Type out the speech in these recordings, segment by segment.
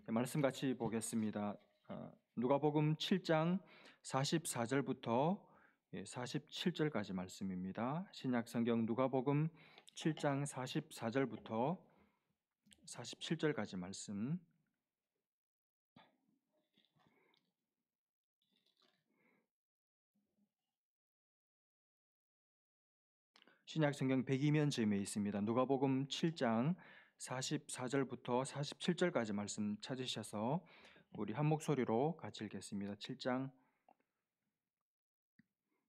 말씀 같이 보겠습니다. 누가복음 7장 44절부터 47절까지 말씀입니다. 신약성경 누가복음 7장 44절부터 47절까지 말씀. 신약성경 102면점에 있습니다. 누가복음 7장 44절부터 47절까지 말씀 찾으셔서 우리 한 목소리로 같이 읽겠습니다. 7장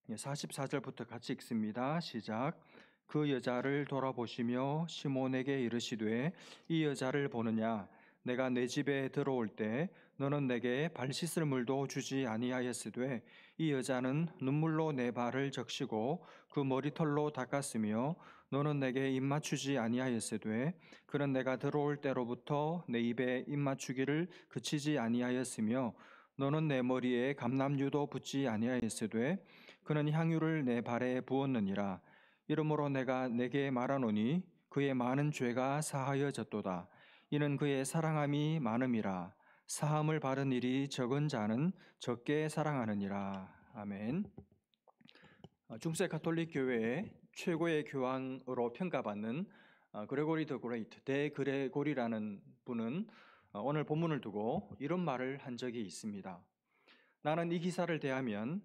44절부터 같이 읽습니다. 시작. 그 여자를 돌아보시며 시몬에게 이르시되 이 여자를 보느냐? 내가 내 집에 들어올 때 너는 내게 발 씻을 물도 주지 아니하였으되 이 여자는 눈물로 내 발을 적시고 그 머리털로 닦았으며 너는 내게 입 맞추지 아니하였으되 그는 내가 들어올 때로부터 내 입에 입 맞추기를 그치지 아니하였으며 너는 내 머리에 감람유도 붓지 아니하였으되 그는 향유를 내 발에 부었느니라. 이러므로 내가 내게 말하노니 그의 많은 죄가 사하여졌도다. 이는 그의 사랑함이 많음이라. 사함을 받은 일이 적은 자는 적게 사랑하느니라. 아멘. 중세 가톨릭 교회의 최고의 교황으로 평가받는 그레고리 더 그레이트, 대그레고리라는 분은 오늘 본문을 두고 이런 말을 한 적이 있습니다. 나는 이 기사를 대하면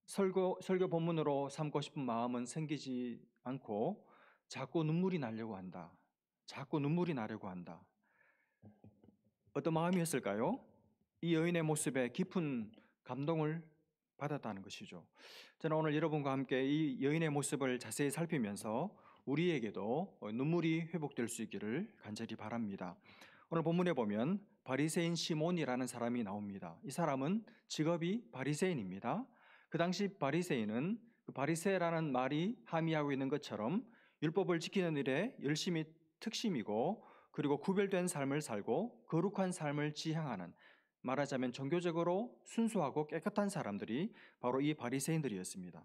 설교 본문으로 삼고 싶은 마음은 생기지 않고 자꾸 눈물이 나려고 한다. 자꾸 눈물이 나려고 한다. 어떤 마음이었을까요? 이 여인의 모습에 깊은 감동을 받았다는 것이죠. 저는 오늘 여러분과 함께 이 여인의 모습을 자세히 살피면서 우리에게도 눈물이 회복될 수 있기를 간절히 바랍니다. 오늘 본문에 보면 바리새인 시몬이라는 사람이 나옵니다. 이 사람은 직업이 바리새인입니다. 그 당시 바리새인은 바리새라는 말이 함의하고 있는 것처럼 율법을 지키는 일에 열심히 특심이고 그리고 구별된 삶을 살고 거룩한 삶을 지향하는, 말하자면 종교적으로 순수하고 깨끗한 사람들이 바로 이 바리새인들이었습니다.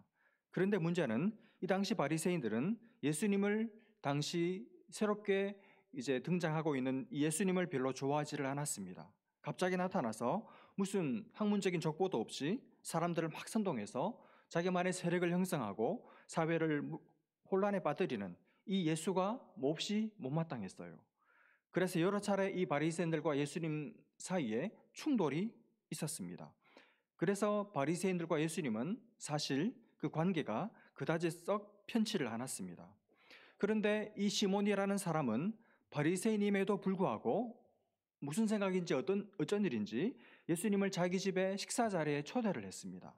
그런데 문제는 이 당시 바리새인들은 예수님을 당시 새롭게 이제 등장하고 있는 예수님을 별로 좋아하지를 않았습니다. 갑자기 나타나서 무슨 학문적인 족보도 없이 사람들을 막 선동해서 자기만의 세력을 형성하고 사회를 혼란에 빠뜨리는 이 예수가 몹시 못마땅했어요. 그래서 여러 차례 이 바리새인들과 예수님 사이에 충돌이 있었습니다. 그래서 바리새인들과 예수님은 사실 그 관계가 그다지 썩 편치를 않았습니다. 그런데 이 시몬이라는 사람은 바리새인임에도 불구하고 무슨 생각인지 어쩐 일인지 예수님을 자기 집에 식사 자리에 초대를 했습니다.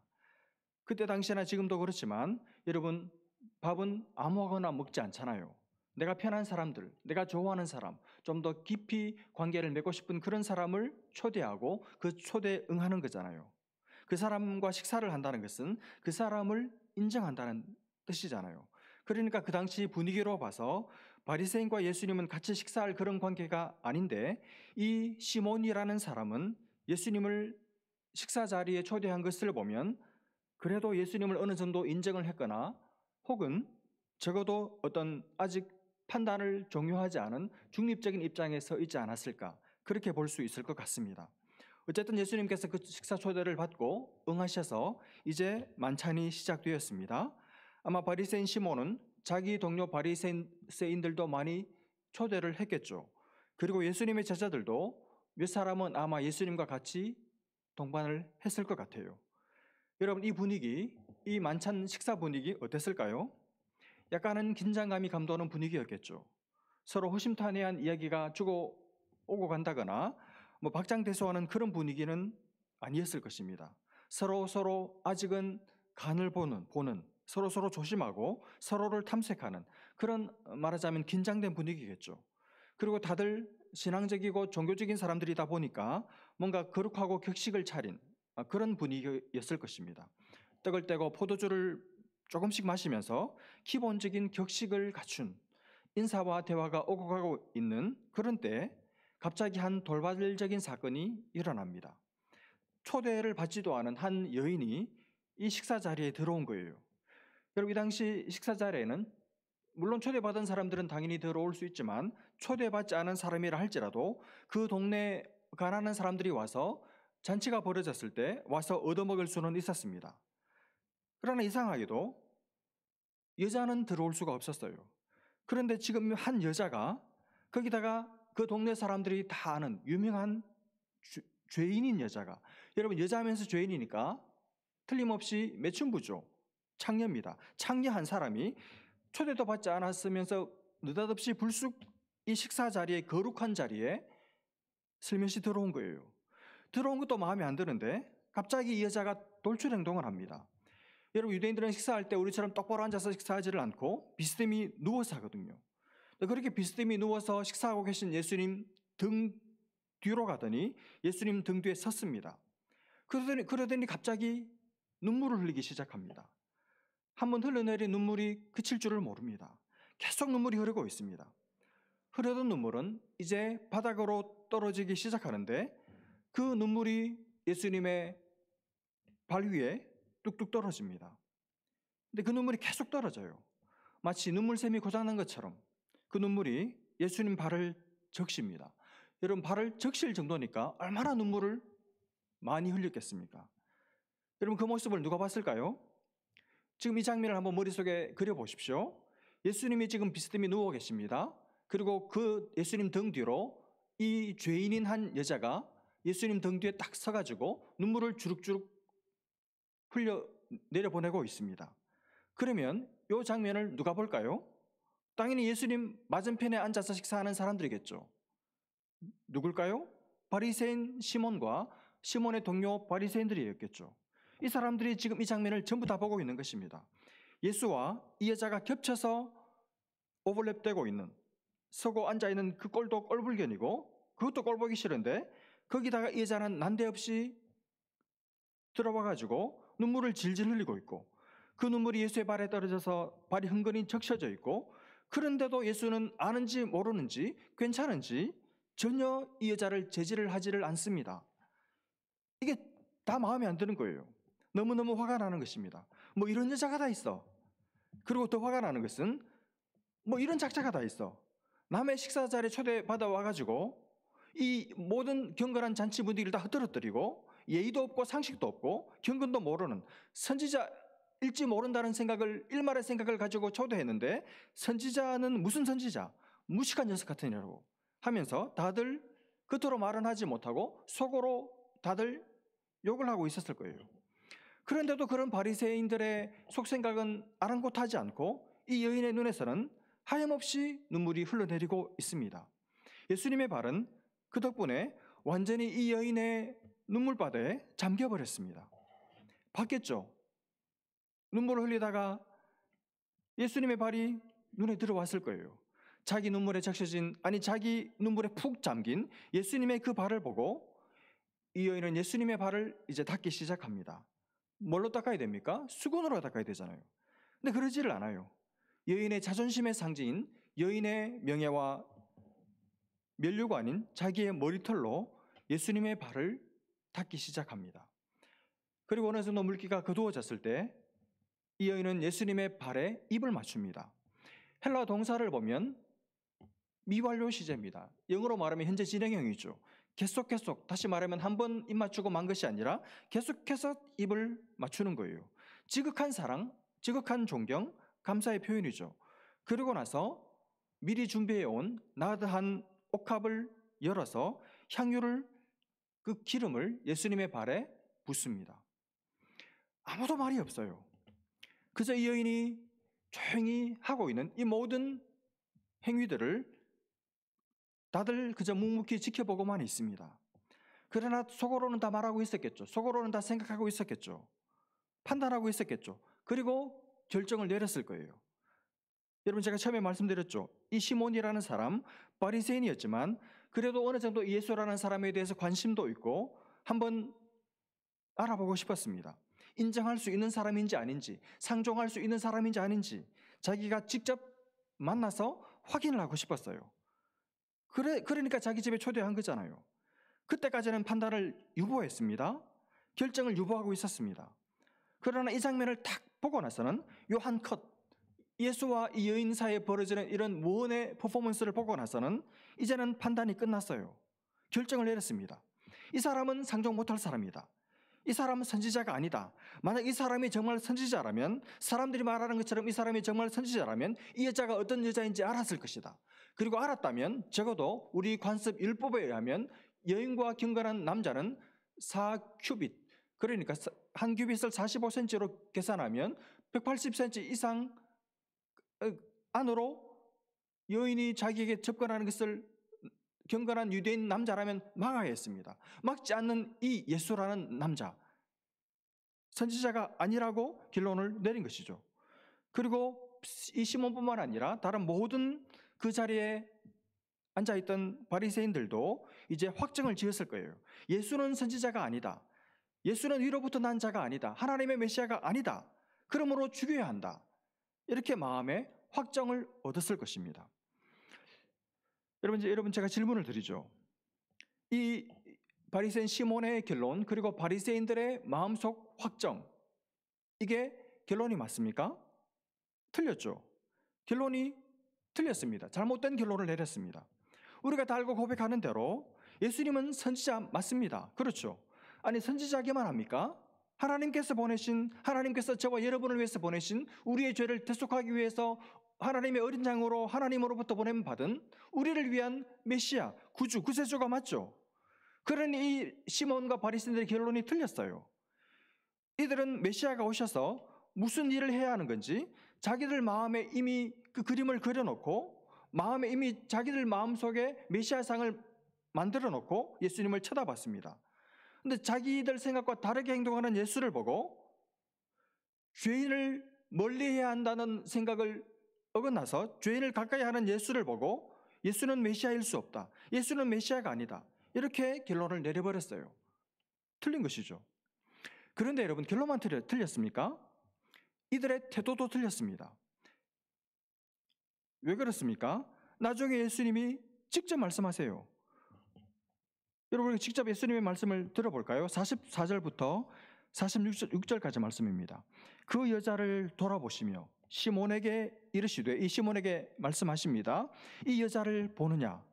그때 당시나 지금도 그렇지만 여러분, 밥은 아무거나 먹지 않잖아요. 내가 편한 사람들, 내가 좋아하는 사람, 좀 더 깊이 관계를 맺고 싶은 그런 사람을 초대하고 그 초대에 응하는 거잖아요. 그 사람과 식사를 한다는 것은 그 사람을 인정한다는 뜻이잖아요. 그러니까 그 당시 분위기로 봐서 바리새인과 예수님은 같이 식사할 그런 관계가 아닌데 이 시몬이라는 사람은 예수님을 식사 자리에 초대한 것을 보면 그래도 예수님을 어느 정도 인정을 했거나 혹은 적어도 어떤 아직 판단을 종료하지 않은 중립적인 입장에 서 있지 않았을까, 그렇게 볼 수 있을 것 같습니다. 어쨌든 예수님께서 그 식사 초대를 받고 응하셔서 이제 만찬이 시작되었습니다. 아마 바리새인 시몬은 자기 동료 바리새인들도 많이 초대를 했겠죠. 그리고 예수님의 제자들도 몇 사람은 아마 예수님과 같이 동반을 했을 것 같아요. 여러분, 이 분위기, 이 만찬 식사 분위기 어땠을까요? 약간은 긴장감이 감도는 분위기였겠죠. 서로 허심탄회한 이야기가 주고 오고 간다거나 박장대소하는 그런 분위기는 아니었을 것입니다. 서로 아직은 간을 보는 서로 조심하고 서로를 탐색하는 그런, 말하자면 긴장된 분위기겠죠. 그리고 다들 신앙적이고 종교적인 사람들이다 보니까 뭔가 거룩하고 격식을 차린 그런 분위기였을 것입니다. 떡을 떼고 포도주를 조금씩 마시면서 기본적인 격식을 갖춘 인사와 대화가 오고 가고 있는 그런 때 갑자기 한 돌발적인 사건이 일어납니다. 초대를 받지도 않은 한 여인이 이 식사 자리에 들어온 거예요. 여러분, 이 당시 식사 자리에는 물론 초대받은 사람들은 당연히 들어올 수 있지만 초대받지 않은 사람이라 할지라도 그 동네 가난한 사람들이 와서 잔치가 벌어졌을 때 와서 얻어먹을 수는 있었습니다. 그러나 이상하게도 여자는 들어올 수가 없었어요. 그런데 지금 한 여자가 거기다가 그 동네 사람들이 다 아는 유명한 죄인인 여자가, 여러분 여자면서 죄인이니까 틀림없이 매춘부죠. 창녀입니다. 창녀 한 사람이 초대도 받지 않았으면서 느닷없이 불쑥 이 식사 자리에, 거룩한 자리에 슬며시 들어온 거예요. 들어온 것도 마음에 안 드는데 갑자기 이 여자가 돌출 행동을 합니다. 여러분 유대인들은 식사할 때 우리처럼 똑바로 앉아서 식사하지를 않고 비스듬히 누워서 하거든요. 그렇게 비스듬히 누워서 식사하고 계신 예수님 등 뒤로 가더니 예수님 등 뒤에 섰습니다. 그러더니 갑자기 눈물을 흘리기 시작합니다. 한번 흘러내린 눈물이 그칠 줄을 모릅니다. 계속 눈물이 흐르고 있습니다. 흐르던 눈물은 이제 바닥으로 떨어지기 시작하는데 그 눈물이 예수님의 발 위에 뚝뚝 떨어집니다. 근데 그 눈물이 계속 떨어져요. 마치 눈물샘이 고장난 것처럼 그 눈물이 예수님 발을 적십니다. 여러분 발을 적실 정도니까 얼마나 눈물을 많이 흘렸겠습니까? 여러분 그 모습을 누가 봤을까요? 지금 이 장면을 한번 머릿속에 그려보십시오. 예수님이 지금 비스듬히 누워 계십니다. 그리고 그 예수님 등 뒤로 이 죄인인 한 여자가 예수님 등 뒤에 딱 서가지고 눈물을 주룩주룩 흘려 내려보내고 있습니다. 그러면 이 장면을 누가 볼까요? 당연히 예수님 맞은편에 앉아서 식사하는 사람들이겠죠. 누굴까요? 바리새인 시몬과 시몬의 동료 바리새인들이었겠죠. 이 사람들이 지금 이 장면을 전부 다 보고 있는 것입니다. 예수와 이 여자가 겹쳐서 오버랩되고 있는, 서고 앉아있는 그 꼴도 꼴불견이고 그것도 꼴보기 싫은데 거기다가 이 여자는 난데없이 들어와가지고 눈물을 질질 흘리고 있고 그 눈물이 예수의 발에 떨어져서 발이 흥건히 적셔져 있고, 그런데도 예수는 아는지 모르는지 괜찮은지 전혀 이 여자를 제지를 하지를 않습니다. 이게 다 마음에 안 드는 거예요. 너무너무 화가 나는 것입니다. 뭐 이런 여자가 다 있어. 그리고 더 화가 나는 것은 뭐 이런 작자가 다 있어. 남의 식사 자리에 초대받아 와가지고 이 모든 경건한 잔치 분위기를 다 흐트러뜨리고 예의도 없고 상식도 없고 경건도 모르는 선지자일지 모른다는 생각을, 일말의 생각을 가지고 초대했는데 선지자는 무슨 선지자, 무식한 녀석 같으냐고 하면서 다들 겉으로 말은 하지 못하고 속으로 다들 욕을 하고 있었을 거예요. 그런데도 그런 바리새인들의 속생각은 아랑곳하지 않고 이 여인의 눈에서는 하염없이 눈물이 흘러내리고 있습니다. 예수님의 발은 그 덕분에 완전히 이 여인의 눈물바다에 잠겨버렸습니다. 봤겠죠? 눈물을 흘리다가 예수님의 발이 눈에 들어왔을 거예요. 자기 눈물에 적셔진, 아니 자기 눈물에 푹 잠긴 예수님의 그 발을 보고 이 여인은 예수님의 발을 이제 닦기 시작합니다. 뭘로 닦아야 됩니까? 수건으로 닦아야 되잖아요. 근데 그러지를 않아요. 여인의 자존심의 상징인 여인의 명예와 면류가 아닌 자기의 머리털로 예수님의 발을 닦기 시작합니다. 그리고 어느 정도 물기가 거두어졌을 때 이 여인은 예수님의 발에 입을 맞춥니다. 헬라 동사를 보면 미완료 시제입니다. 영어로 말하면 현재 진행형이죠. 계속 다시 말하면 한 번 입 맞추고 만 것이 아니라 계속해서 입을 맞추는 거예요. 지극한 사랑, 지극한 존경, 감사의 표현이죠. 그러고 나서 미리 준비해온 나드한 옥합을 열어서 향유를, 그 기름을 예수님의 발에 붓습니다. 아무도 말이 없어요. 그저 이 여인이 조용히 하고 있는 이 모든 행위들을 다들 그저 묵묵히 지켜보고만 있습니다. 그러나 속으로는 다 말하고 있었겠죠. 속으로는 다 생각하고 있었겠죠. 판단하고 있었겠죠. 그리고 결정을 내렸을 거예요. 여러분 제가 처음에 말씀드렸죠. 이 시몬이라는 사람 바리새인이었지만 그래도 어느 정도 예수라는 사람에 대해서 관심도 있고 한번 알아보고 싶었습니다. 인정할 수 있는 사람인지 아닌지, 상종할 수 있는 사람인지 아닌지 자기가 직접 만나서 확인을 하고 싶었어요. 그러니까 자기 집에 초대한 거잖아요. 그때까지는 판단을 유보했습니다. 결정을 유보하고 있었습니다. 그러나 이 장면을 딱 보고 나서는 요 한 컷, 예수와 이 여인 사이에 벌어지는 이런 무언의 퍼포먼스를 보고 나서는 이제는 판단이 끝났어요. 결정을 내렸습니다. 이 사람은 상종 못할 사람이다. 이 사람은 선지자가 아니다. 만약 이 사람이 정말 선지자라면, 사람들이 말하는 것처럼 이 사람이 정말 선지자라면 이 여자가 어떤 여자인지 알았을 것이다. 그리고 알았다면 적어도 우리 관습 율법에 의하면 여인과 경건한 남자는 4큐빗, 그러니까 한 큐빗을 45cm로 계산하면 180cm 이상 안으로 여인이 자기에게 접근하는 것을 경건한 유대인 남자라면 막아야 했습니다. 막지 않는 이 예수라는 남자, 선지자가 아니라고 결론을 내린 것이죠. 그리고 이 시몬뿐만 아니라 다른 모든 그 자리에 앉아있던 바리새인들도 이제 확정을 지었을 거예요. 예수는 선지자가 아니다. 예수는 위로부터 난 자가 아니다. 하나님의 메시아가 아니다. 그러므로 죽여야 한다. 이렇게 마음에 확정을 얻었을 것입니다. 여러분 제가 질문을 드리죠. 이 바리새인 시몬의 결론, 그리고 바리새인들의 마음속 확정, 이게 결론이 맞습니까? 틀렸죠. 결론이 틀렸습니다. 잘못된 결론을 내렸습니다. 우리가 다 알고 고백하는 대로 예수님은 선지자 맞습니다. 그렇죠. 아니, 선지자기만 합니까? 하나님께서 저와 여러분을 위해서 보내신, 우리의 죄를 대속하기 위해서 하나님의 어린 양으로 하나님으로부터 보냄 받은 우리를 위한 메시아, 구주, 구세주가 맞죠. 그러니 이 시몬과 바리새인들의 결론이 틀렸어요. 이들은 메시아가 오셔서 무슨 일을 해야 하는 건지 자기들 마음에 이미 그 그림을 그려놓고, 마음에 이미 자기들 마음속에 메시아상을 만들어 놓고 예수님을 쳐다봤습니다. 근데 자기들 생각과 다르게 행동하는 예수를 보고 죄인을 멀리해야 한다는 생각을 어긋나서 죄인을 가까이 하는 예수를 보고 예수는 메시아일 수 없다, 예수는 메시아가 아니다, 이렇게 결론을 내려버렸어요. 틀린 것이죠. 그런데 여러분, 결론만 틀렸습니까? 이들의 태도도 틀렸습니다. 왜 그렇습니까? 나중에 예수님이 직접 말씀하세요. 여러분, 직접 예수님의 말씀을 들어볼까요? 44절부터 46절까지 말씀입니다. 그 여자를 돌아보시며 시몬에게 이르시되, 이 시몬에게 말씀하십니다. 이 여자를 보느냐?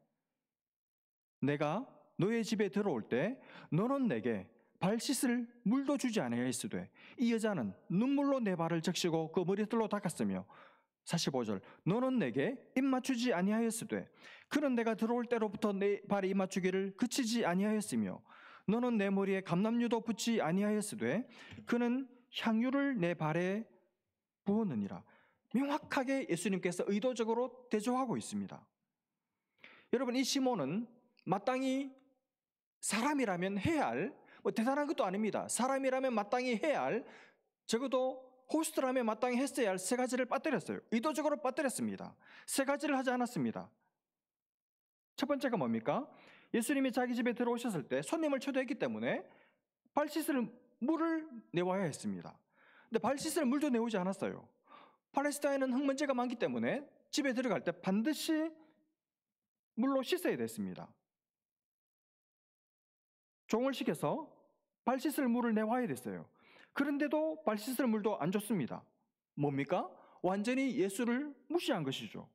내가 너의 집에 들어올 때 너는 내게 발 씻을 물도 주지 아니하였으되, 이 여자는 눈물로 내 발을 적시고 그 머리털로 닦았으며, 45절, 너는 내게 입 맞추지 아니하였으되 그는 내가 들어올 때로부터 내 발에 입 맞추기를 그치지 아니하였으며, 너는 내 머리에 감람유도 붓지 아니하였으되 그는 향유를 내 발에 부었느니라. 명확하게 예수님께서 의도적으로 대조하고 있습니다. 여러분, 이 시몬은 마땅히 사람이라면 해야 할, 대단한 것도 아닙니다. 사람이라면 마땅히 해야 할, 적어도 호스트라면 마땅히 했어야 할 세 가지를 빠뜨렸어요. 의도적으로 빠뜨렸습니다. 세 가지를 하지 않았습니다. 첫 번째가 뭡니까? 예수님이 자기 집에 들어오셨을 때 손님을 초대했기 때문에 발 씻을 물을 내와야 했습니다. 근데 발 씻을 물도 내오지 않았어요. 팔레스타인은 흙먼지가 많기 때문에 집에 들어갈 때 반드시 물로 씻어야 됐습니다. 종을 시켜서 발 씻을 물을 내와야 됐어요. 그런데도 발 씻을 물도 안 줬습니다. 뭡니까? 완전히 예수를 무시한 것이죠.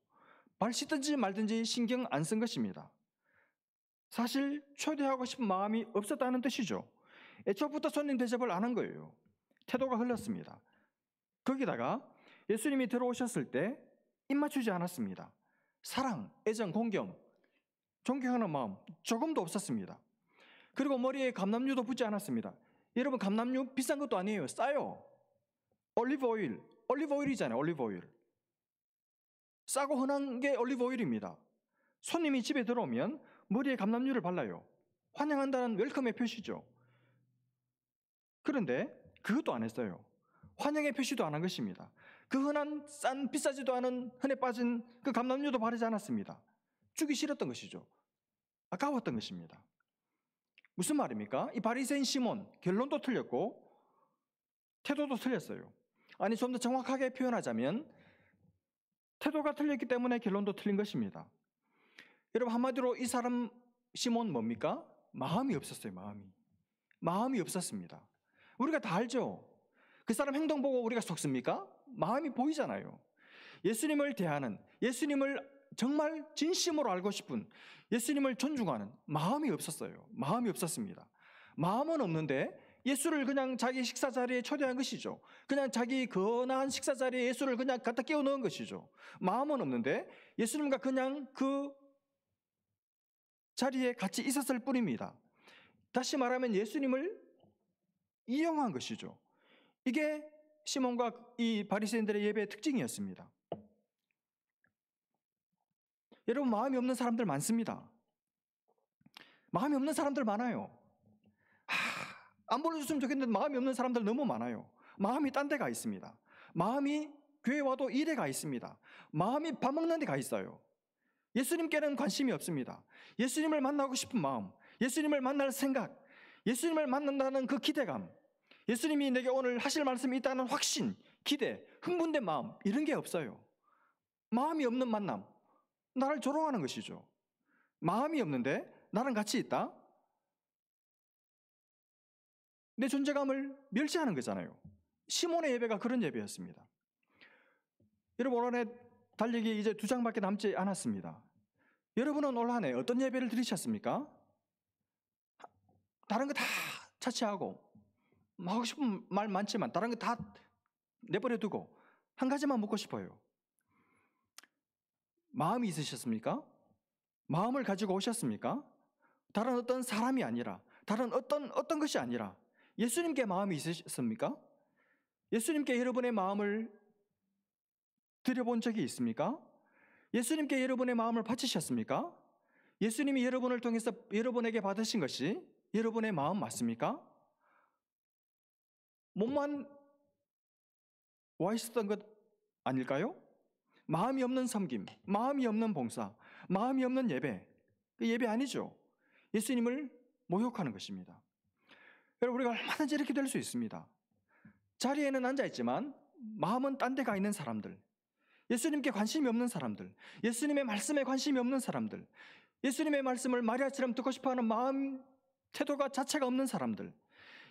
발 씻든지 말든지 신경 안 쓴 것입니다. 사실 초대하고 싶은 마음이 없었다는 뜻이죠. 애초부터 손님 대접을 안 한 거예요. 태도가 흘렀습니다. 거기다가 예수님이 들어오셨을 때 입 맞추지 않았습니다. 사랑, 애정, 공경, 존경하는 마음 조금도 없었습니다. 그리고 머리에 감람유도 붓지 않았습니다. 여러분, 감람유 비싼 것도 아니에요. 싸요. 올리브오일이잖아요. 올리브오일. 싸고 흔한 게 올리브오일입니다. 손님이 집에 들어오면 머리에 감람유를 발라요. 환영한다는 웰컴의 표시죠. 그런데 그것도 안 했어요. 환영의 표시도 안 한 것입니다. 그 흔한 비싸지도 않은 흔해 빠진 그 감람유도 바르지 않았습니다. 주기 싫었던 것이죠. 아까웠던 것입니다. 무슨 말입니까? 이 바리새인 시몬, 결론도 틀렸고 태도도 틀렸어요. 아니, 좀 더 정확하게 표현하자면 태도가 틀렸기 때문에 결론도 틀린 것입니다. 여러분, 한마디로 이 사람 시몬 뭡니까? 마음이 없었어요. 마음이 없었습니다. 우리가 다 알죠? 그 사람 행동 보고 우리가 속습니까? 마음이 보이잖아요. 예수님을 대하는, 예수님을 정말 진심으로 알고 싶은, 예수님을 존중하는 마음이 없었어요. 마음이 없었습니다. 마음은 없는데 예수를 그냥 자기 식사 자리에 초대한 것이죠. 그냥 자기 거나한 식사 자리에 예수를 그냥 갖다 끼워 넣은 것이죠. 마음은 없는데 예수님과 그냥 그 자리에 같이 있었을 뿐입니다. 다시 말하면 예수님을 이용한 것이죠. 이게 시몬과 이 바리새인들의 예배의 특징이었습니다. 여러분, 마음이 없는 사람들 많습니다. 마음이 없는 사람들 많아요. 안 보내줬으면 좋겠는데 마음이 없는 사람들 너무 많아요. 마음이 딴 데 가 있습니다. 마음이 교회 와도 일에 가 있습니다. 마음이 밥 먹는 데 가 있어요. 예수님께는 관심이 없습니다. 예수님을 만나고 싶은 마음, 예수님을 만날 생각, 예수님을 만난다는 그 기대감, 예수님이 내게 오늘 하실 말씀이 있다는 확신, 기대, 흥분된 마음, 이런 게 없어요. 마음이 없는 만남, 나를 조롱하는 것이죠. 마음이 없는데 나랑 같이 있다? 내 존재감을 멸시하는 거잖아요. 시몬의 예배가 그런 예배였습니다. 여러분, 올 한해 달리기 이제 2장밖에 남지 않았습니다. 여러분은 올 한해 어떤 예배를 드리셨습니까? 다른 거 다 차치하고 하고 싶은 말 많지만 다른 거 다 내버려 두고 한 가지만 묻고 싶어요. 마음이 있으셨습니까? 마음을 가지고 오셨습니까? 다른 어떤 사람이 아니라, 다른 어떤 것이 아니라 예수님께 마음이 있으셨습니까? 예수님께 여러분의 마음을 드려본 적이 있습니까? 예수님께 여러분의 마음을 바치셨습니까? 예수님이 여러분을 통해서 여러분에게 받으신 것이 여러분의 마음 맞습니까? 몸만 와 있었던 것 아닐까요? 마음이 없는 섬김, 마음이 없는 봉사, 마음이 없는 예배, 그 예배 아니죠. 예수님을 모욕하는 것입니다. 여러분, 우리가 얼마든지 이렇게 될 수 있습니다. 자리에는 앉아있지만 마음은 딴 데 가 있는 사람들, 예수님께 관심이 없는 사람들, 예수님의 말씀에 관심이 없는 사람들, 예수님의 말씀을 마리아처럼 듣고 싶어하는 마음, 태도가 자체가 없는 사람들,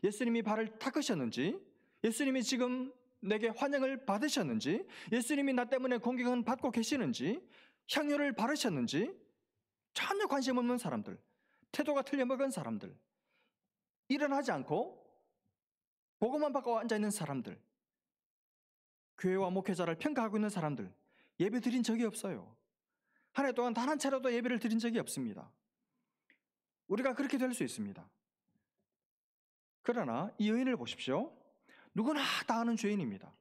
예수님이 발을 닦으셨는지, 예수님이 지금 내게 환영을 받으셨는지, 예수님이 나 때문에 공경은 받고 계시는지, 향유를 바르셨는지 전혀 관심 없는 사람들, 태도가 틀려먹은 사람들, 일어나지 않고 보고만 받고 앉아있는 사람들, 교회와 목회자를 평가하고 있는 사람들, 예배 드린 적이 없어요. 한 해 동안 단 한 차례도 예배를 드린 적이 없습니다. 우리가 그렇게 될 수 있습니다. 그러나 이 여인을 보십시오. 누구나 다 아는 죄인입니다.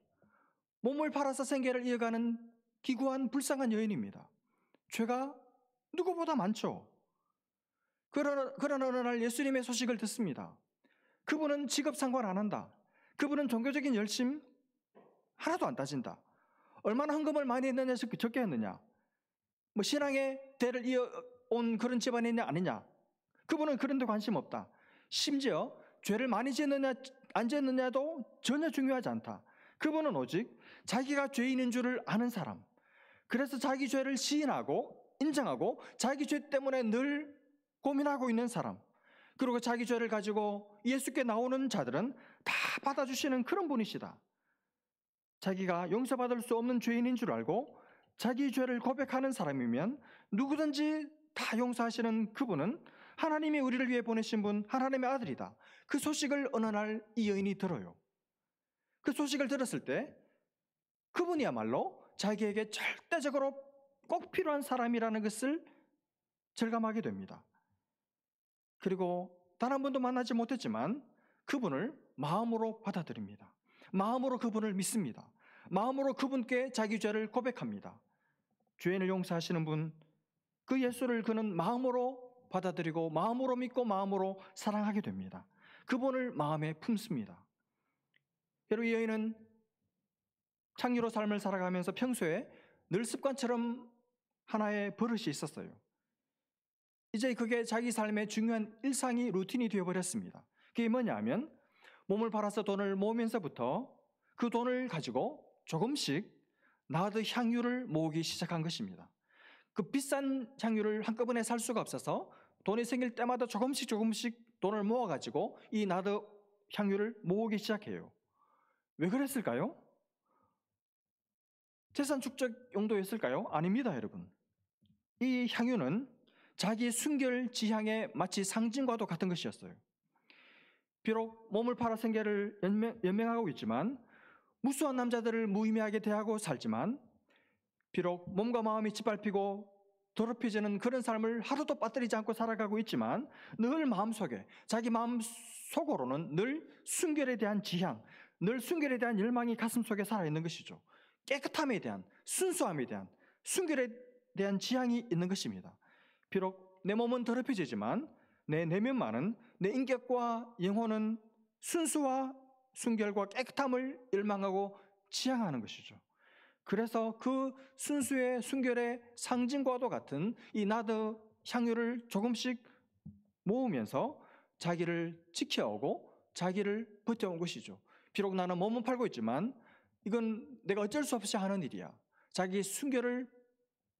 몸을 팔아서 생계를 이어가는 기구한 불쌍한 여인입니다. 죄가 누구보다 많죠. 그러나 어느 날 예수님의 소식을 듣습니다. 그분은 직업 상관 안 한다. 그분은 종교적인 열심 하나도 안 따진다. 얼마나 헌금을 많이 했느냐 적게 했느냐, 뭐 신앙의 대를 이어온 그런 집안이냐 아니냐, 그분은 그런 데 관심 없다. 심지어 죄를 많이 지었느냐 안 지었느냐도 전혀 중요하지 않다. 그분은 오직 자기가 죄인인 줄을 아는 사람, 그래서 자기 죄를 시인하고 인정하고 자기 죄 때문에 늘 고민하고 있는 사람, 그리고 자기 죄를 가지고 예수께 나오는 자들은 다 받아주시는 그런 분이시다. 자기가 용서받을 수 없는 죄인인 줄 알고 자기 죄를 고백하는 사람이면 누구든지 다 용서하시는 그분은 하나님이 우리를 위해 보내신 분, 하나님의 아들이다. 그 소식을 어느 날 이 여인이 들어요. 그 소식을 들었을 때 그분이야말로 자기에게 절대적으로 꼭 필요한 사람이라는 것을 절감하게 됩니다. 그리고 단 한 번도 만나지 못했지만 그분을 마음으로 받아들입니다. 마음으로 그분을 믿습니다. 마음으로 그분께 자기 죄를 고백합니다. 죄인을 용서하시는 분, 그 예수를 그는 마음으로 받아들이고 마음으로 믿고 마음으로 사랑하게 됩니다. 그분을 마음에 품습니다. 여러분, 이 여인은 창의로 삶을 살아가면서 평소에 늘 습관처럼 하나의 버릇이 있었어요. 이제 그게 자기 삶의 중요한 일상이 루틴이 되어버렸습니다. 그게 뭐냐 하면 몸을 팔아서 돈을 모으면서부터 그 돈을 가지고 조금씩 나드 향유를 모으기 시작한 것입니다. 그 비싼 향유를 한꺼번에 살 수가 없어서 돈이 생길 때마다 조금씩 돈을 모아가지고 이 나드 향유를 모으기 시작해요. 왜 그랬을까요? 재산 축적 용도였을까요? 아닙니다, 여러분. 이 향유는 자기 순결 지향의 마치 상징과도 같은 것이었어요. 비록 몸을 팔아 생계를 연명하고 있지만, 무수한 남자들을 무의미하게 대하고 살지만, 비록 몸과 마음이 짓밟히고 더럽혀지는 그런 삶을 하루도 빠뜨리지 않고 살아가고 있지만, 늘 마음속에, 자기 마음속으로는 늘 순결에 대한 지향, 늘 순결에 대한 열망이 가슴속에 살아있는 것이죠. 깨끗함에 대한, 순수함에 대한, 순결에 대한 지향이 있는 것입니다. 비록 내 몸은 더럽혀지지만 내 내면만은, 내 인격과 영혼은 순수와 순결과 깨끗함을 열망하고 지향하는 것이죠. 그래서 그 순수의 순결의 상징과도 같은 이 나드 향유를 조금씩 모으면서 자기를 지켜오고 자기를 버텨온 것이죠. 비록 나는 몸은 팔고 있지만 이건 내가 어쩔 수 없이 하는 일이야. 자기 순결을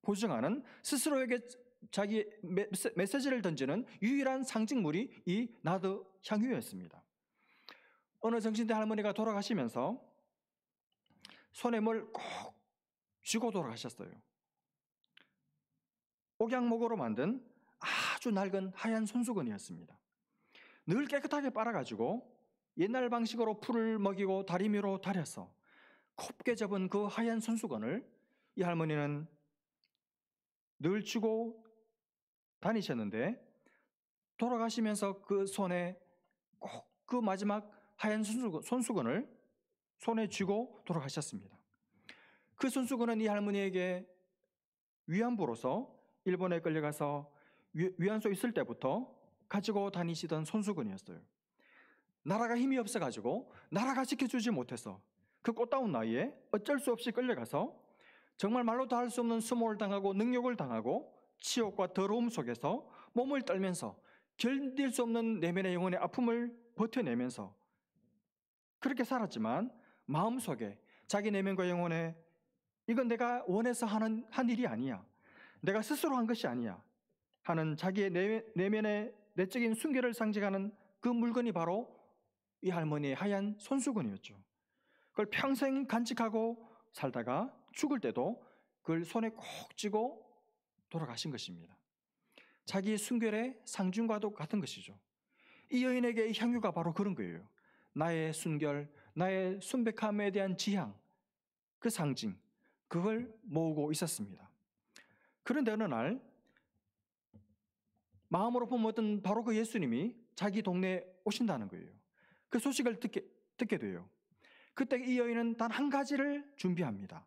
보증하는, 스스로에게 자기 메시지를 던지는 유일한 상징물이 이 나드 향유였습니다. 어느 정신대 할머니가 돌아가시면서 손에 뭘 꼭 쥐고 돌아가셨어요. 옥양목으로 만든 아주 낡은 하얀 손수건이었습니다. 늘 깨끗하게 빨아가지고 옛날 방식으로 풀을 먹이고 다리미로 다려서 곱게 접은 그 하얀 손수건을 이 할머니는 늘 쥐고 다니셨는데, 돌아가시면서 그 손에 꼭 그 마지막 하얀 손수건을 손에 쥐고 돌아가셨습니다. 그 손수건은 이 할머니에게 위안부로서 일본에 끌려가서 위안소 있을 때부터 가지고 다니시던 손수건이었어요. 나라가 힘이 없어가지고 나라가 지켜주지 못해서 그 꽃다운 나이에 어쩔 수 없이 끌려가서 정말 말로도 할 수 없는 수모를 당하고 능욕을 당하고 치욕과 더러움 속에서 몸을 떨면서 견딜 수 없는 내면의 영혼의 아픔을 버텨내면서 그렇게 살았지만, 마음속에 자기 내면과 영혼에 이건 내가 원해서 한 일이 아니야, 내가 스스로 한 것이 아니야 하는 자기의 내면의 내적인 순결을 상징하는 그 물건이 바로 이 할머니의 하얀 손수건이었죠. 그걸 평생 간직하고 살다가 죽을 때도 그걸 손에 꼭 쥐고 돌아가신 것입니다. 자기의 순결의 상징과도 같은 것이죠. 이 여인에게 이 향유가 바로 그런 거예요. 나의 순결, 나의 순백함에 대한 지향, 그 상징, 그걸 모으고 있었습니다. 그런데 어느 날 마음으로 품었던 바로 그 예수님이 자기 동네에 오신다는 거예요. 그 소식을 듣게 돼요. 그때 이 여인은 단 한 가지를 준비합니다.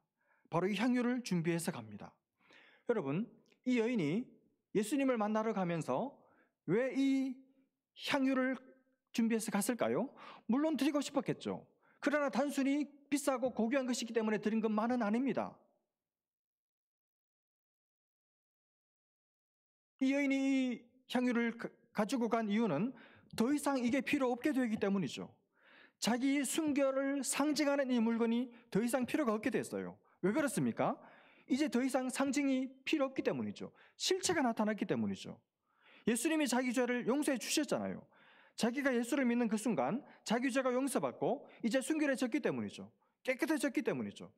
바로 이 향유를 준비해서 갑니다. 여러분, 이 여인이 예수님을 만나러 가면서 왜 이 향유를 준비해서 갔을까요? 물론 드리고 싶었겠죠. 그러나 단순히 비싸고 고귀한 것이기 때문에 드린 것만은 아닙니다. 이 여인이 이 향유를 가지고 간 이유는 더 이상 이게 필요 없게 되기 때문이죠. 자기 순결을 상징하는 이 물건이 더 이상 필요가 없게 됐어요. 왜 그렇습니까? 이제 더 이상 상징이 필요 없기 때문이죠. 실체가 나타났기 때문이죠. 예수님이 자기 죄를 용서해 주셨잖아요. 자기가 예수를 믿는 그 순간 자기 죄가 용서받고 이제 순결해졌기 때문이죠. 깨끗해졌기 때문이죠.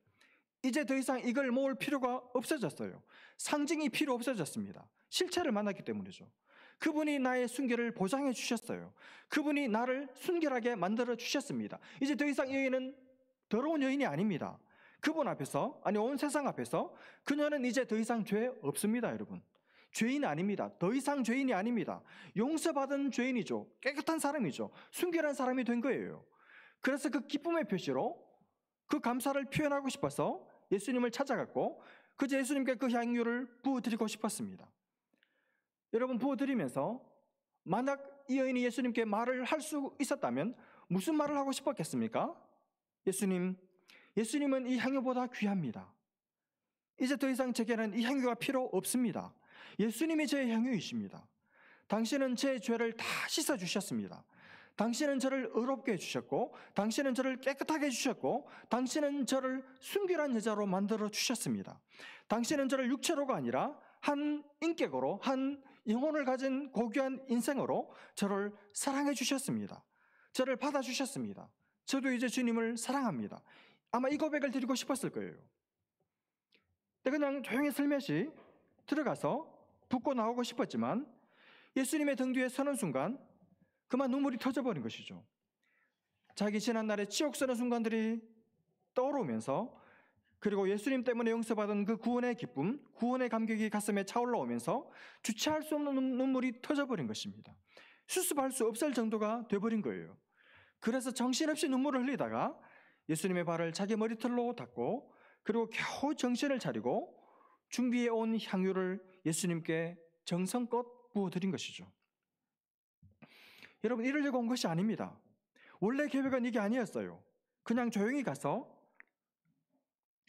이제 더 이상 이걸 모을 필요가 없어졌어요. 상징이 필요 없어졌습니다. 실체를 만났기 때문이죠. 그분이 나의 순결을 보장해 주셨어요. 그분이 나를 순결하게 만들어 주셨습니다. 이제 더 이상 여인은 더러운 여인이 아닙니다. 그분 앞에서, 아니 온 세상 앞에서 그녀는 이제 더 이상 죄 없습니다. 여러분, 죄인 아닙니다. 더 이상 죄인이 아닙니다. 용서받은 죄인이죠. 깨끗한 사람이죠. 순결한 사람이 된 거예요. 그래서 그 기쁨의 표시로 그 감사를 표현하고 싶어서 예수님을 찾아갔고, 그저 예수님께 그 향유를 부어드리고 싶었습니다. 여러분, 부어드리면서 만약 이 여인이 예수님께 말을 할 수 있었다면 무슨 말을 하고 싶었겠습니까? 예수님은 이 향유보다 귀합니다. 이제 더 이상 제게는 이 향유가 필요 없습니다. 예수님이 제 향유이십니다. 당신은 제 죄를 다 씻어주셨습니다. 당신은 저를 의롭게 해주셨고, 당신은 저를 깨끗하게 해주셨고, 당신은 저를 순결한 여자로 만들어 주셨습니다. 당신은 저를 육체로가 아니라 한 인격으로, 한 영혼을 가진 고귀한 인생으로 저를 사랑해 주셨습니다. 저를 받아주셨습니다. 저도 이제 주님을 사랑합니다. 아마 이 고백을 드리고 싶었을 거예요. 그냥 조용히 슬며시 들어가서 붓고 나오고 싶었지만 예수님의 등 뒤에 서는 순간 그만 눈물이 터져버린 것이죠. 자기 지난날의 치욕스러운 순간들이 떠오르면서, 그리고 예수님 때문에 용서받은 그 구원의 기쁨, 구원의 감격이 가슴에 차올라오면서 주체할 수 없는 눈물이 터져버린 것입니다. 수습할 수 없을 정도가 돼버린 거예요. 그래서 정신없이 눈물을 흘리다가 예수님의 발을 자기 머리털로 닦고, 그리고 겨우 정신을 차리고 준비해 온 향유를 예수님께 정성껏 부어드린 것이죠. 여러분, 이러려고 온 것이 아닙니다. 원래 계획은 이게 아니었어요. 그냥 조용히 가서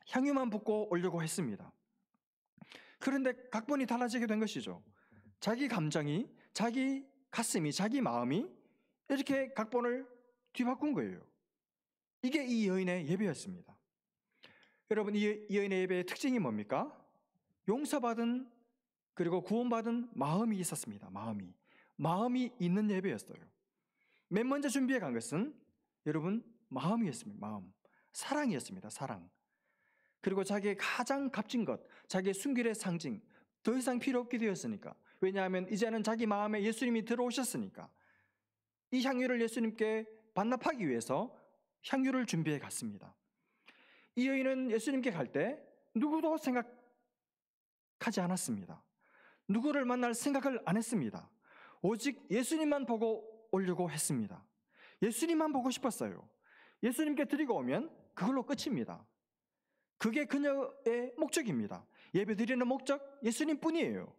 향유만 붓고 오려고 했습니다. 그런데 각본이 달라지게 된 것이죠. 자기 감정이, 자기 가슴이, 자기 마음이 이렇게 각본을 뒤바꾼 거예요. 이게 이 여인의 예배였습니다. 여러분, 이 여인의 예배의 특징이 뭡니까? 용서받은, 그리고 구원받은 마음이 있었습니다. 마음이 있는 예배였어요. 맨 먼저 준비해 간 것은 여러분 마음이었습니다. 마음, 사랑이었습니다. 사랑. 그리고 자기의 가장 값진 것, 자기의 순결의 상징, 더 이상 필요 없게 되었으니까. 왜냐하면 이제는 자기 마음에 예수님이 들어오셨으니까. 이 향유를 예수님께 반납하기 위해서 향유를 준비해 갔습니다. 이 여인은 예수님께 갈 때 누구도 생각하지 않았습니다. 누구를 만날 생각을 안 했습니다. 오직 예수님만 보고 오려고 했습니다. 예수님만 보고 싶었어요. 예수님께 드리고 오면 그걸로 끝입니다. 그게 그녀의 목적입니다. 예배드리는 목적, 예수님뿐이에요.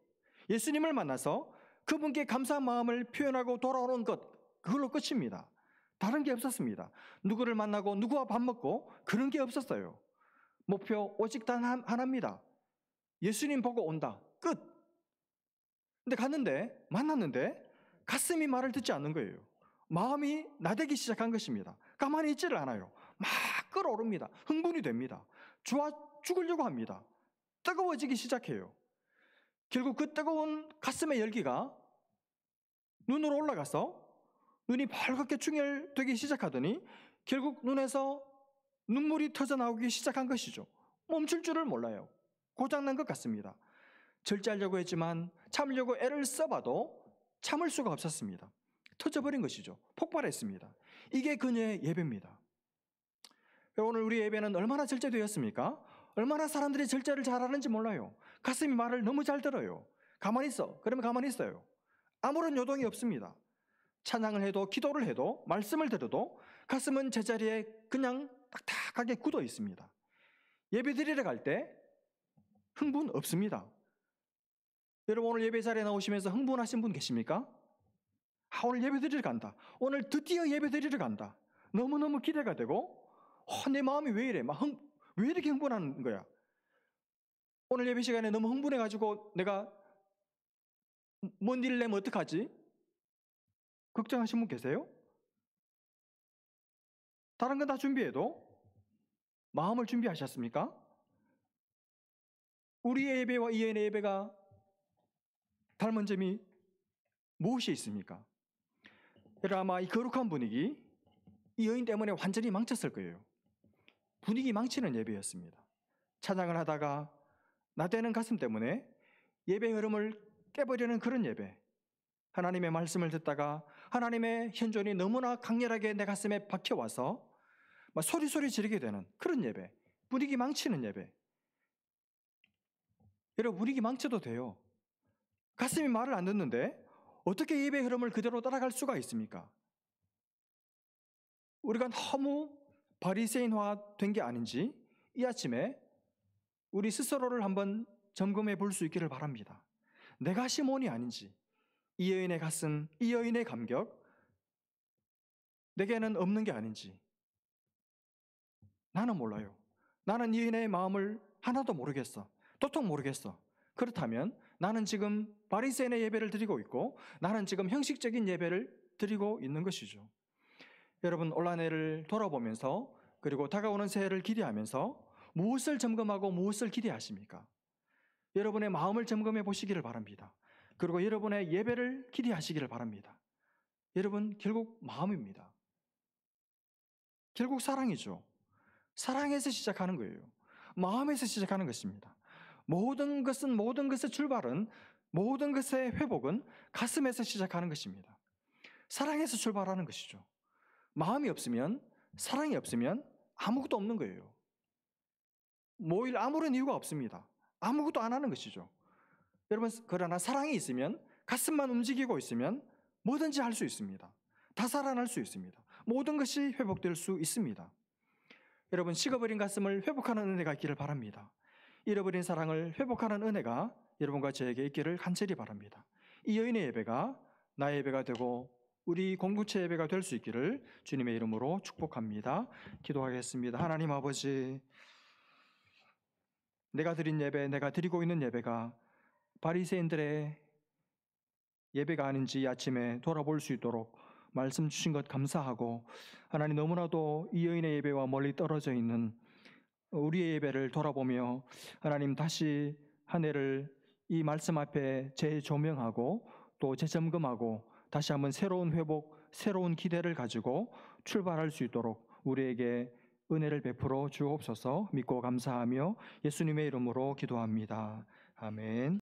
예수님을 만나서 그분께 감사한 마음을 표현하고 돌아오는 것, 그걸로 끝입니다. 다른 게 없었습니다. 누구를 만나고 누구와 밥 먹고 그런 게 없었어요. 목표 오직 단 하나입니다. 예수님 보고 온다. 끝. 근데 갔는데, 만났는데 가슴이 말을 듣지 않는 거예요. 마음이 나대기 시작한 것입니다. 가만히 있지를 않아요. 막 끓어오릅니다. 흥분이 됩니다. 좋아 죽으려고 합니다. 뜨거워지기 시작해요. 결국 그 뜨거운 가슴의 열기가 눈으로 올라가서 눈이 벌겋게 충혈되기 시작하더니 결국 눈에서 눈물이 터져 나오기 시작한 것이죠. 멈출 줄을 몰라요. 고장난 것 같습니다. 절제하려고 했지만 참으려고 애를 써봐도 참을 수가 없었습니다. 터져버린 것이죠. 폭발했습니다. 이게 그녀의 예배입니다. 오늘 우리 예배는 얼마나 절제되었습니까? 얼마나 사람들이 절제를 잘하는지 몰라요. 가슴이 말을 너무 잘 들어요. 가만히 있어. 그러면 가만히 있어요. 아무런 요동이 없습니다. 찬양을 해도, 기도를 해도, 말씀을 들어도 가슴은 제자리에 그냥 딱딱하게 굳어 있습니다. 예배 드리러 갈 때 흥분 없습니다. 여러분, 오늘 예배 자리에 나오시면서 흥분하신 분 계십니까? 오늘 예배 드리러 간다. 오늘 드디어 예배 드리러 간다. 너무너무 기대가 되고, 내 마음이 왜 이래? 왜 이렇게 흥분하는 거야? 오늘 예배 시간에 너무 흥분해가지고 내가 뭔 일을 내면 어떡하지? 걱정하신 분 계세요? 다른 건 다 준비해도 마음을 준비하셨습니까? 우리의 예배와 이 여인의 예배가 닮은 점이 무엇이 있습니까? 여러분, 아마 이 거룩한 분위기, 이 여인 때문에 완전히 망쳤을 거예요. 분위기 망치는 예배였습니다. 찬양을 하다가 나대는 가슴 때문에 예배 흐름을 깨버리는 그런 예배. 하나님의 말씀을 듣다가 하나님의 현존이 너무나 강렬하게 내 가슴에 박혀와서 막 소리 지르게 되는 그런 예배. 분위기 망치는 예배. 여러분, 분위기 망쳐도 돼요. 가슴이 말을 안 듣는데 어떻게 예배 흐름을 그대로 따라갈 수가 있습니까? 우리가 너무 바리새인화 된 게 아닌지 이 아침에 우리 스스로를 한번 점검해 볼 수 있기를 바랍니다. 내가 시몬이 아닌지, 이 여인의 가슴, 이 여인의 감격, 내게는 없는 게 아닌지 나는 몰라요. 나는 이 여인의 마음을 하나도 모르겠어. 도통 모르겠어. 그렇다면 나는 지금 바리새인의 예배를 드리고 있고, 나는 지금 형식적인 예배를 드리고 있는 것이죠. 여러분, 올 한 해를 돌아보면서, 그리고 다가오는 새해를 기대하면서 무엇을 점검하고 무엇을 기대하십니까? 여러분의 마음을 점검해 보시기를 바랍니다. 그리고 여러분의 예배를 기대하시기를 바랍니다. 여러분, 결국 마음입니다. 결국 사랑이죠. 사랑에서 시작하는 거예요. 마음에서 시작하는 것입니다. 모든 것의 출발은, 모든 것의 회복은 가슴에서 시작하는 것입니다. 사랑에서 출발하는 것이죠. 마음이 없으면, 사랑이 없으면 아무것도 없는 거예요. 아무런 이유가 없습니다. 아무것도 안 하는 것이죠. 여러분, 그러나 사랑이 있으면, 가슴만 움직이고 있으면 뭐든지 할 수 있습니다. 다 살아날 수 있습니다. 모든 것이 회복될 수 있습니다. 여러분, 식어버린 가슴을 회복하는 은혜가 있기를 바랍니다. 잃어버린 사랑을 회복하는 은혜가 여러분과 저에게 있기를 간절히 바랍니다. 이 여인의 예배가 나의 예배가 되고 우리 공동체 예배가 될 수 있기를 주님의 이름으로 축복합니다. 기도하겠습니다. 하나님 아버지, 내가 드린 예배, 내가 드리고 있는 예배가 바리새인들의 예배가 아닌지 아침에 돌아볼 수 있도록 말씀 주신 것 감사하고, 하나님, 너무나도 이 여인의 예배와 멀리 떨어져 있는 우리의 예배를 돌아보며 하나님, 다시 한 해를 이 말씀 앞에 재조명하고 또 재점검하고 다시 한번 새로운 회복, 새로운 기대를 가지고 출발할 수 있도록 우리에게 은혜를 베풀어 주옵소서. 믿고 감사하며 예수님의 이름으로 기도합니다. 아멘.